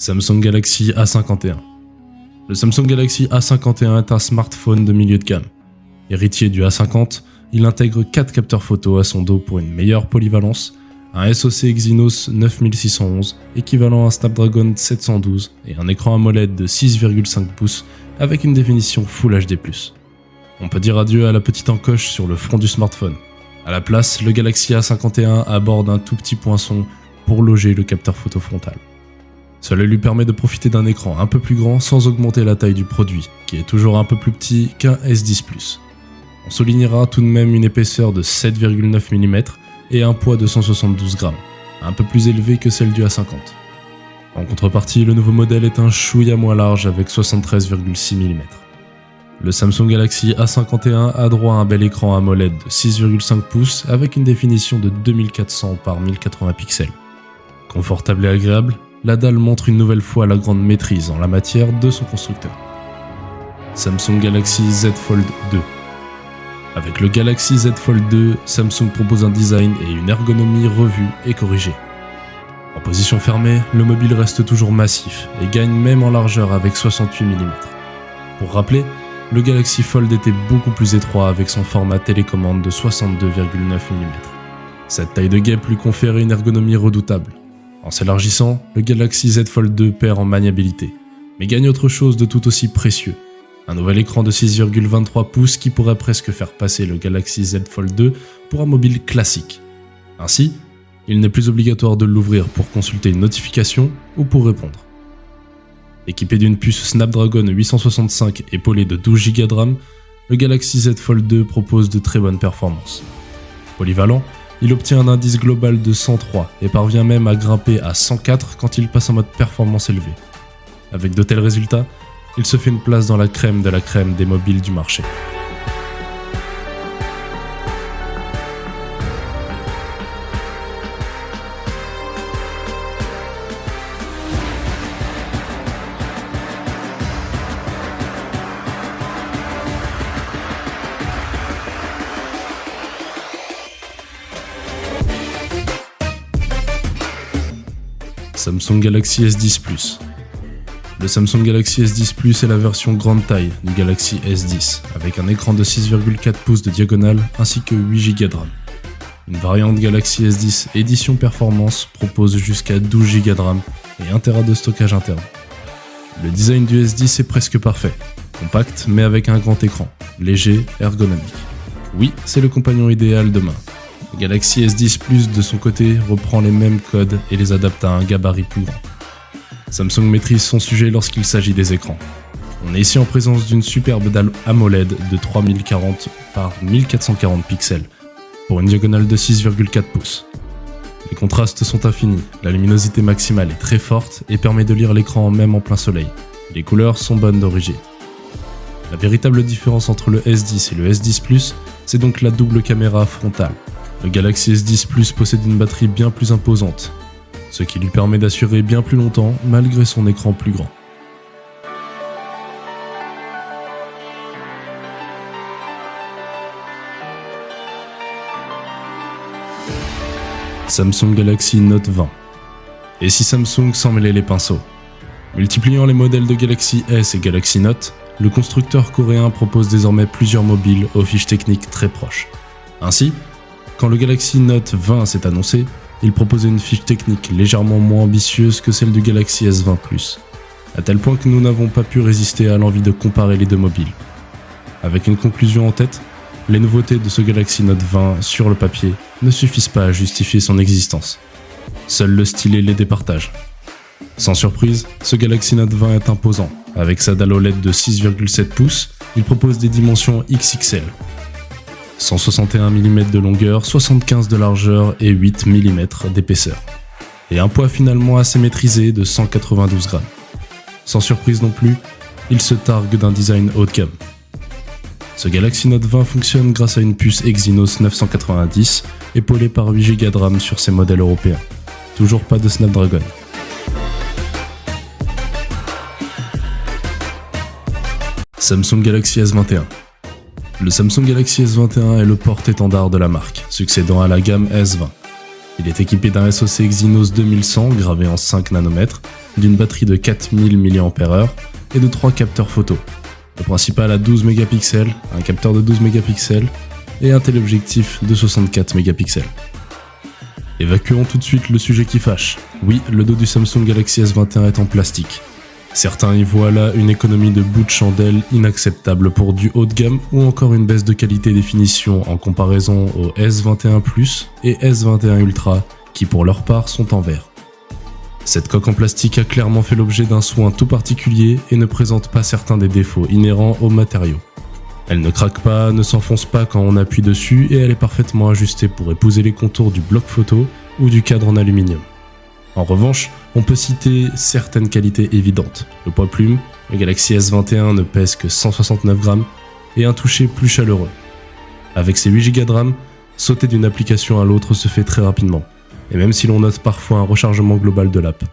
Samsung Galaxy A51. Le Samsung Galaxy A51 est un smartphone de milieu de gamme. Héritier du A50, il intègre 4 capteurs photo à son dos pour une meilleure polyvalence, un SoC Exynos 9611 équivalent à un Snapdragon 712 et un écran AMOLED de 6,5 pouces avec une définition Full HD+. On peut dire adieu à la petite encoche sur le front du smartphone. À la place, le Galaxy A51 aborde un tout petit poinçon pour loger le capteur photo frontal. Cela lui permet de profiter d'un écran un peu plus grand sans augmenter la taille du produit, qui est toujours un peu plus petit qu'un S10 Plus. On soulignera tout de même une épaisseur de 7,9 mm et un poids de 172 grammes, un peu plus élevé que celle du A50. En contrepartie, le nouveau modèle est un chouïa moins large avec 73,6 mm. Le Samsung Galaxy A51 a droit à un bel écran AMOLED de 6,5 pouces avec une définition de 2400 par 1080 pixels. Confortable et agréable, la dalle montre une nouvelle fois la grande maîtrise en la matière de son constructeur. Samsung Galaxy Z Fold 2. Avec le Galaxy Z Fold 2, Samsung propose un design et une ergonomie revue et corrigée. En position fermée, le mobile reste toujours massif et gagne même en largeur avec 68 mm. Pour rappeler, le Galaxy Fold était beaucoup plus étroit avec son format télécommande de 62,9 mm. Cette taille de guêpe lui conférait une ergonomie redoutable. En s'élargissant, le Galaxy Z Fold 2 perd en maniabilité, mais gagne autre chose de tout aussi précieux. Un nouvel écran de 6,23 pouces qui pourrait presque faire passer le Galaxy Z Fold 2 pour un mobile classique. Ainsi, il n'est plus obligatoire de l'ouvrir pour consulter une notification ou pour répondre. Équipé d'une puce Snapdragon 865 épaulée de 12 Go de RAM, le Galaxy Z Fold 2 propose de très bonnes performances. Polyvalent, il obtient un indice global de 103 et parvient même à grimper à 104 quand il passe en mode performance élevée. Avec de tels résultats, il se fait une place dans la crème de la crème des mobiles du marché. Samsung Galaxy S10 Plus. Le Samsung Galaxy S10 Plus est la version grande taille du Galaxy S10, avec un écran de 6,4 pouces de diagonale ainsi que 8 Go de RAM. Une variante Galaxy S10 édition performance propose jusqu'à 12 Go de RAM et 1 Tera de stockage interne. Le design du S10 est presque parfait, compact mais avec un grand écran, léger, ergonomique. Oui, c'est le compagnon idéal de main. Le Galaxy S10 Plus de son côté reprend les mêmes codes et les adapte à un gabarit plus grand. Samsung maîtrise son sujet lorsqu'il s'agit des écrans. On est ici en présence d'une superbe dalle AMOLED de 3040 par 1440 pixels pour une diagonale de 6,4 pouces. Les contrastes sont infinis, la luminosité maximale est très forte et permet de lire l'écran même en plein soleil. Les couleurs sont bonnes d'origine. La véritable différence entre le S10 et le S10 Plus, c'est donc la double caméra frontale. Le Galaxy S10 Plus possède une batterie bien plus imposante, ce qui lui permet d'assurer bien plus longtemps malgré son écran plus grand. Samsung Galaxy Note 20. Et si Samsung s'en mêlait les pinceaux? Multipliant les modèles de Galaxy S et Galaxy Note, le constructeur coréen propose désormais plusieurs mobiles aux fiches techniques très proches. Ainsi, quand le Galaxy Note 20 s'est annoncé, il proposait une fiche technique légèrement moins ambitieuse que celle du Galaxy S20 Plus, à tel point que nous n'avons pas pu résister à l'envie de comparer les deux mobiles. Avec une conclusion en tête, les nouveautés de ce Galaxy Note 20 sur le papier ne suffisent pas à justifier son existence. Seul le stylet les départage. Sans surprise, ce Galaxy Note 20 est imposant. Avec sa dalle OLED de 6,7 pouces, il propose des dimensions XXL. 161 mm de longueur, 75 de largeur et 8 mm d'épaisseur. Et un poids finalement assez maîtrisé de 192 grammes. Sans surprise non plus, il se targue d'un design haut de gamme. Ce Galaxy Note 20 fonctionne grâce à une puce Exynos 990, épaulée par 8 Go de RAM sur ses modèles européens. Toujours pas de Snapdragon. Samsung Galaxy S21. Le Samsung Galaxy S21 est le porte-étendard de la marque, succédant à la gamme S20. Il est équipé d'un SoC Exynos 2100 gravé en 5 nanomètres, d'une batterie de 4000 mAh et de 3 capteurs photo. Le principal à 12 mégapixels, un capteur de 12 mégapixels et un téléobjectif de 64 mégapixels. Évacuons tout de suite le sujet qui fâche. Oui, le dos du Samsung Galaxy S21 est en plastique. Certains y voient là une économie de bout de chandelle inacceptable pour du haut de gamme ou encore une baisse de qualité et définition en comparaison au S21 Plus et S21 Ultra qui pour leur part sont en verre. Cette coque en plastique a clairement fait l'objet d'un soin tout particulier et ne présente pas certains des défauts inhérents au matériau. Elle ne craque pas, ne s'enfonce pas quand on appuie dessus et elle est parfaitement ajustée pour épouser les contours du bloc photo ou du cadre en aluminium. En revanche, on peut citer certaines qualités évidentes. Le poids plume, le Galaxy S21 ne pèse que 169 grammes et un toucher plus chaleureux. Avec ses 8 Go de RAM, sauter d'une application à l'autre se fait très rapidement, et même si l'on note parfois un rechargement global de l'app.